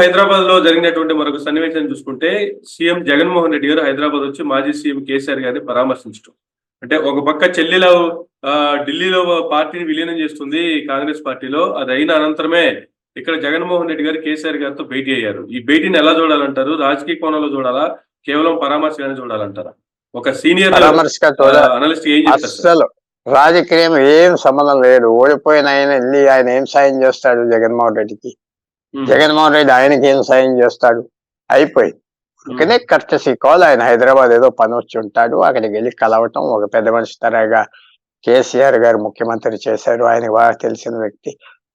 హైదరాబాద్ లో జరిగినటువంటి మరొక సన్నివేశం చూసుకుంటే సీఎం జగన్మోహన్ రెడ్డి గారు హైదరాబాద్ వచ్చి మాజీ సీఎం కేసీఆర్ గారిని పరామర్శించడం. అంటే ఒక పక్క చెల్లిలో ఢిల్లీలో పార్టీని విలీనం చేస్తుంది కాంగ్రెస్ పార్టీలో. అది అయిన అనంతరమే ఇక్కడ జగన్మోహన్ రెడ్డి గారు కేసీఆర్ గారితో భేటీ అయ్యారు. ఈ భేటీని ఎలా చూడాలంటారు? రాజకీయ కోణంలో చూడాలా, కేవలం పరామర్శగానే చూడాలంటారా? ఒక సీనియర్ అనలిస్ట్ ఏం చెప్తారు? అసలు రాజకీయం ఏం సంబంధం లేదు. ఓడిపోయిన ఆయన వెళ్ళి ఆయన ఏం సాయం చేస్తాడు జగన్మోహన్ రెడ్డికి? జగన్మోహన్ రెడ్డి ఆయనకి ఏం సాయం చేస్తాడు? అయిపోయింది. అందుకనే కర్టసీ కాల్. ఆయన హైదరాబాద్ ఏదో పని వచ్చి ఉంటాడు, అక్కడికి వెళ్ళి కలవటం. ఒక పెద్ద మనిషి తరగా కేసీఆర్ గారు ముఖ్యమంత్రి చేశారు, ఆయన బాగా తెలిసిన వ్యక్తి.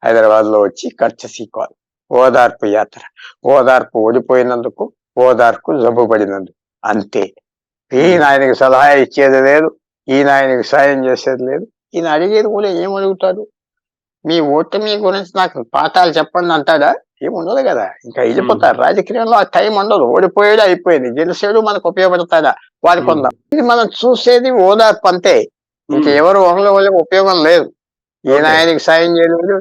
హైదరాబాద్ లో వచ్చి కర్టసీ కాల్, ఓదార్పు యాత్ర. ఓదార్పు ఓడిపోయినందుకు, ఓదార్పు జబ్బు పడినందుకు, అంతే. ఈయన ఆయనకి సలహా ఇచ్చేది లేదు, ఈయన ఆయనకి సాయం చేసేది లేదు. ఈయన అడిగేది కూడా ఏమడుగుతాడు? మీ ఓటమి గురించి నాకు పాఠాలు చెప్పండి అంటాడా? ఏముండదు కదా. ఇంకా వెళ్ళిపోతారు. రాజకీయంలో ఆ టైం ఉండదు. ఓడిపోయాడు, అయిపోయింది. గెలిచాడు, మనకు ఉపయోగపడతాడా వారి కొందాం. ఇది మనం చూసేది ఓదార్పు అంతే. ఇంకా ఎవరు ఒకరి వాళ్ళకి ఉపయోగం లేదు. ఈయన ఆయనకి సాయం చేయలేదు,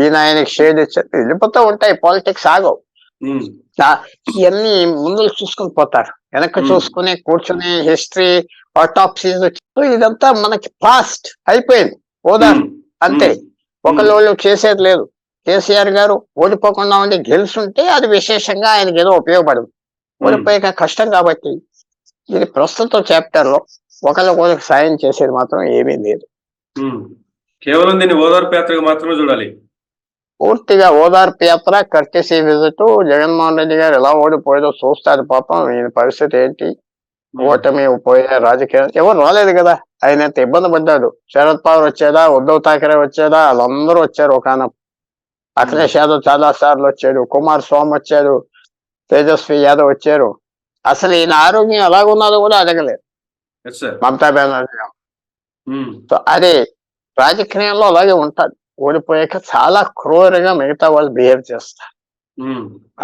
ఈయన ఆయనకి షేర్ ఇచ్చారు, వెళ్ళిపోతూ ఉంటాయి. పాలిటిక్స్ ఆగవు. ఇవన్నీ ముందు చూసుకుని పోతారు, వెనక్కి చూసుకుని కూర్చుని హిస్టరీ ఆటోప్సీస్. ఇదంతా మనకి పాస్ట్ అయిపోయింది. ఓదార్పు అంతే. ఒకళ్ళు చేసేది లేదు. కేసీఆర్ గారు ఓడిపోకుండా ఉండి గెలుచుంటే అది విశేషంగా ఆయనకి ఏదో ఉపయోగపడదు. ఓడిపోయాక కష్టం కాబట్టి ఇది ప్రస్తుత చాప్టర్ లో ఒకరికి సాయం చేసేది మాత్రం ఏమీ లేదు. కేవలం దీన్ని ఓదార్పు యాత్రగా మాత్రమే చూడాలి. పూర్తిగా ఓదార్పు యాత్ర, కర్టసీ విజిట్. జగన్మోహన్ రెడ్డి గారు ఎలా ఓడిపోయాడో చూస్తాడు పాపం. ఈయన పరిస్థితి ఏంటి? ఓటమి పోయే రాజకీయం ఎవరు రాలేదు కదా. ఆయన ఎంత ఇబ్బంది పడ్డాడు. శరద్ పవార్ వచ్చాడా, ఉద్ధవ్ ఠాకరే వచ్చాడా, వాళ్ళందరూ వచ్చారు. ఒక అఖిలేష్ యాదవ్ చాలా సార్లు వచ్చాడు, కుమార్ స్వామి వచ్చాడు, తేజస్వి యాదవ్ వచ్చారు. అసలు ఈయన ఆరోగ్యం ఎలాగున్నదో కూడా అడగలేదు మమతా బెనర్జీ. సో అది రాజకీయంలో అలాగే ఉంటాడు. ఓడిపోయాక చాలా క్రూరంగా మిగతా వాళ్ళు బిహేవ్ చేస్తారు.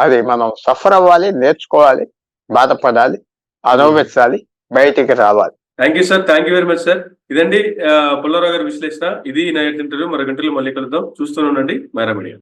అది మనం సఫర్ అవ్వాలి, నేర్చుకోవాలి, బాధపడాలి, అనుభవించాలి, బయటికి రావాలి. Thank you sir. Thank you very much sir. ఇదండి పుల్లారావు గారి విశ్లేషణ. ఇది నా ఇంటర్వ్యూ. మరో గంటలో మళ్ళీ కలుద్దాం. చూస్తూనే ఉండండి మైరా మీడియా.